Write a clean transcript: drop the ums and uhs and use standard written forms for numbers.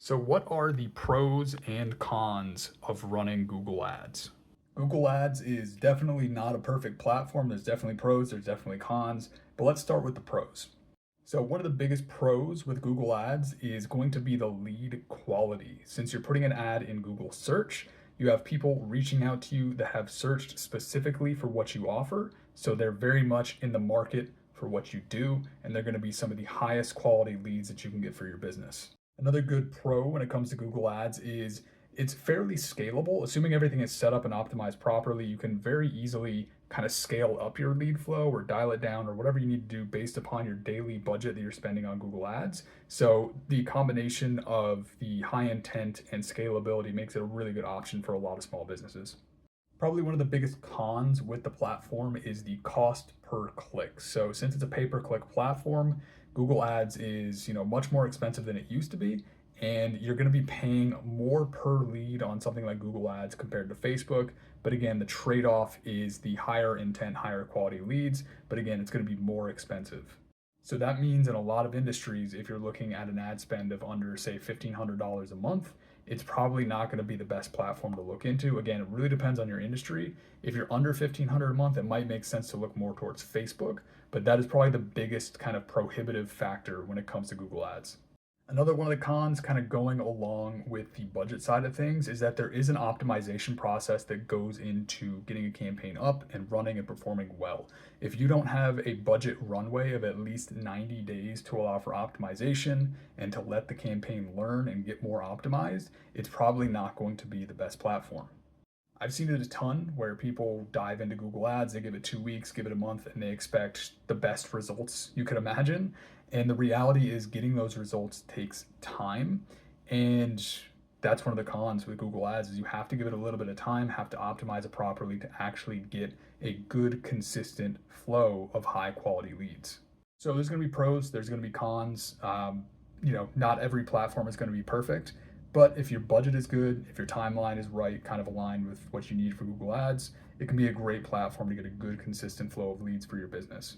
So, what are the pros and cons of running Google Ads? Google Ads is definitely not a perfect platform. There's definitely pros, there's definitely cons, but let's start with the pros. So, one of the biggest pros with Google Ads is going to be the lead quality. Since you're putting an ad in Google search, you have people reaching out to you that have searched specifically for what you offer. So, they're very much in the market for what you do, and they're going to be some of the highest quality leads that you can get for your business. Another good pro when it comes to Google Ads is it's fairly scalable. Assuming everything is set up and optimized properly, you can very easily kind of scale up your lead flow or dial it down or whatever you need to do based upon your daily budget that you're spending on Google Ads. So the combination of the high intent and scalability makes it a really good option for a lot of small businesses. Probably one of the biggest cons with the platform is the cost per click. So since it's a pay-per-click platform, Google Ads is, much more expensive than it used to be, and you're going to be paying more per lead on something like Google Ads compared to Facebook. But again, the trade-off is the higher intent, higher quality leads, but again, it's going to be more expensive. So that means in a lot of industries, if you're looking at an ad spend of under, say, $1,500 a month, it's probably not going to be the best platform to look into. Again, it really depends on your industry. If you're under 1,500 a month, it might make sense to look more towards Facebook, but that is probably the biggest kind of prohibitive factor when it comes to Google Ads. Another one of the cons, kind of going along with the budget side of things, is that there is an optimization process that goes into getting a campaign up and running and performing well. If you don't have a budget runway of at least 90 days to allow for optimization and to let the campaign learn and get more optimized, it's probably not going to be the best platform. I've seen it a ton where people dive into Google Ads, they give it 2 weeks, give it a month, and they expect the best results you could imagine. And the reality is, getting those results takes time. And that's one of the cons with Google Ads is you have to give it a little bit of time, have to optimize it properly to actually get a good, consistent flow of high quality leads. So there's going to be pros, there's going to be cons. Not every platform is going to be perfect. But if your budget is good, if your timeline is right, kind of aligned with what you need for Google Ads, it can be a great platform to get a good, consistent flow of leads for your business.